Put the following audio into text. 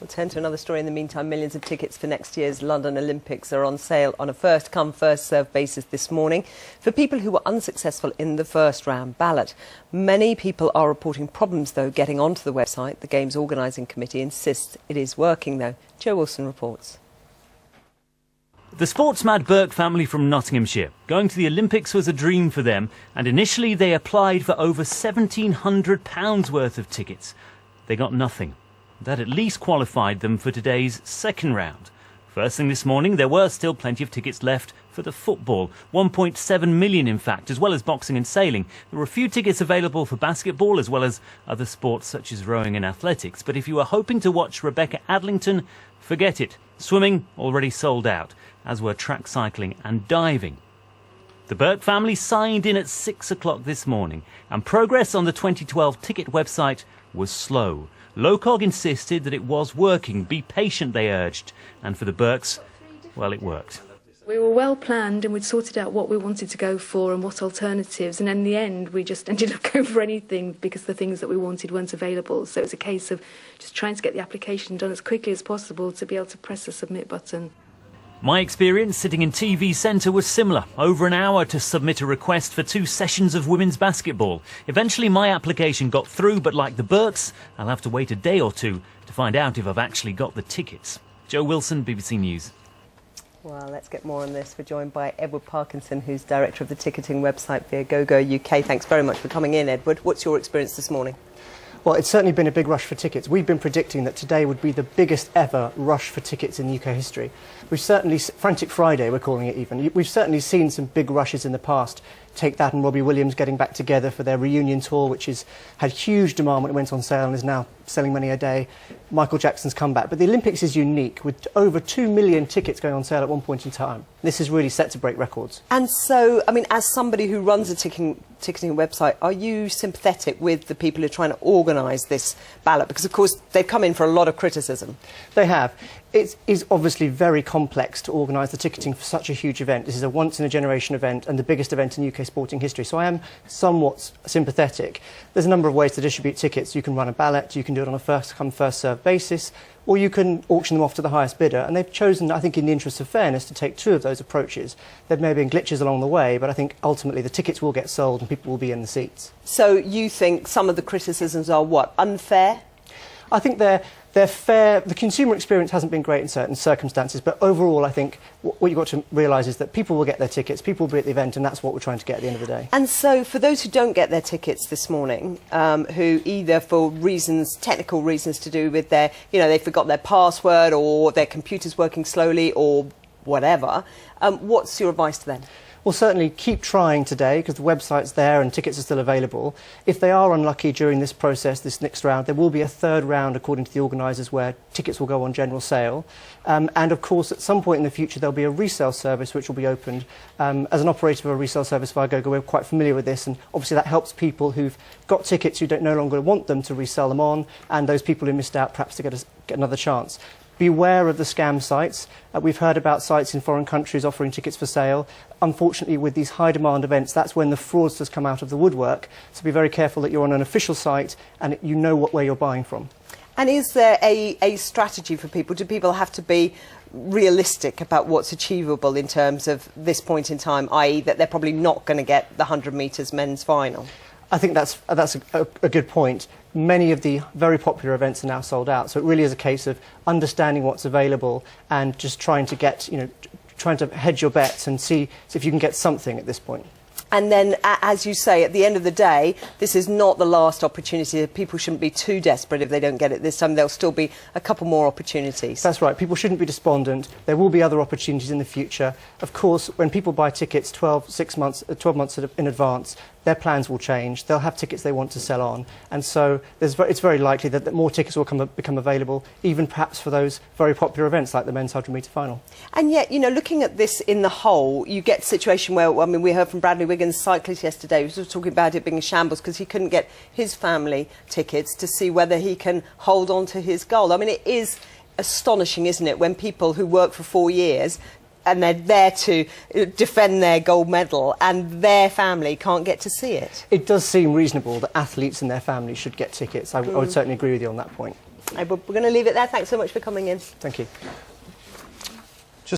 We'll turn to another story in the meantime. Millions of tickets for next year's London Olympics are on sale on a first-come, first-served basis this morning for people who were unsuccessful in the first-round ballot. Many people are reporting problems, though, getting onto the website. The Games Organising Committee insists it is working, though. Jo Wilson reports. The sports-mad Burke family from Nottinghamshire. Going to the Olympics was a dream for them, and initially they applied for over £1,700 worth of tickets. They got nothing. That at least qualified them for today's second round. First thing this morning, there were still plenty of tickets left for the football. 1.7 million, in fact, as well as boxing and sailing. There were a few tickets available for basketball, as well as other sports such as rowing and athletics. But if you were hoping to watch Rebecca Adlington, forget it. Swimming already sold out, as were track cycling and diving. The Burke family signed in at 6 o'clock this morning, and progress on the 2012 ticket website was slow. LOCOG insisted that it was working. Be patient, they urged. And for the Burkes, well, it worked. We were well planned and we'd sorted out what we wanted to go for and what alternatives, and in the end we just ended up going for anything because the things that we wanted weren't available. So it was a case of just trying to get the application done as quickly as possible to be able to press the submit button. My experience sitting in TV Centre was similar. Over an hour to submit a request for 2 sessions of women's basketball. Eventually my application got through, but like the Burkes, I'll have to wait a day or two to find out if I've actually got the tickets. Jo Wilson, BBC News. Well, let's get more on this. We're joined by Edward Parkinson, who's director of the ticketing website Viagogo UK. Thanks very much for coming in, Edward. What's your experience this morning? Well, it's certainly been a big rush for tickets. We've been predicting that today would be the biggest ever rush for tickets in UK history. We've certainly, Frantic Friday we're calling it even, we've certainly seen some big rushes in the past. Take that and Robbie Williams getting back together for their reunion tour, which had huge demand when it went on sale and is now selling many a day. Michael Jackson's comeback. But the Olympics is unique, with over 2 million tickets going on sale at one point in time. This is really set to break records. And so, I mean, as somebody who runs a ticketing website, are you sympathetic with the people who are trying to organise this ballot? Because, of course, they've come in for a lot of criticism. They have. It is obviously very complex to organise the ticketing for such a huge event. This is a once-in-a-generation event and the biggest event in UK sporting history. So I am somewhat sympathetic. There's a number of ways to distribute tickets. You can run a ballot, you can do it on a first-come, first-served basis, or you can auction them off to the highest bidder. And they've chosen, I think, in the interest of fairness, to take 2 of those approaches. There may have been glitches along the way, but I think ultimately the tickets will get sold and people will be in the seats. So you think some of the criticisms are what, unfair? I think they're fair. The consumer experience hasn't been great in certain circumstances, but overall I think what you've got to realise is that people will get their tickets, people will be at the event, and that's what we're trying to get at the end of the day. And so for those who don't get their tickets this morning, who either for reasons, technical reasons to do with their, they forgot their password or their computer's working slowly or whatever, what's your advice to them? Well, certainly keep trying today because the website's there and tickets are still available. If they are unlucky during this process, this next round, there will be a third round according to the organisers where tickets will go on general sale. And of course, at some point in the future, there'll be a resale service which will be opened. As an operator of a resale service via Viagogo, we're quite familiar with this, and obviously that helps people who've got tickets who don't no longer want them to resell them on, and those people who missed out perhaps to get another chance. Beware of the scam sites. We've heard about sites in foreign countries offering tickets for sale. Unfortunately, with these high-demand events, that's when the fraudsters come out of the woodwork. So be very careful that you're on an official site and you know where you're buying from. And is there a strategy for people? Do people have to be realistic about what's achievable in terms of this point in time, i.e. that they're probably not going to get the 100 metres men's final? I think that's a good point. Many of the very popular events are now sold out, so it really is a case of understanding what's available and just trying to get, trying to hedge your bets and see if you can get something at this point. And then, as you say, at the end of the day, this is not the last opportunity. People shouldn't be too desperate if they don't get it this time. There'll still be a couple more opportunities. That's right. People shouldn't be despondent. There will be other opportunities in the future. Of course, when people buy tickets 12 months in advance, their plans will change. They'll have tickets they want to sell on. And so it's very likely that more tickets will become available, even perhaps for those very popular events like the men's 100-metre final. And yet, looking at this in the whole, you get a situation where, we heard from Bradley Wiggins, cyclist, yesterday. He was talking about it being a shambles because he couldn't get his family tickets to see whether he can hold on to his goal. It is astonishing, isn't it, when people who work for 4 years and they're there to defend their gold medal and their family can't get to see it. It does seem reasonable that athletes and their families should get tickets. I would certainly agree with you on that point. We're going to leave it there. Thanks so much for coming in. Thank you.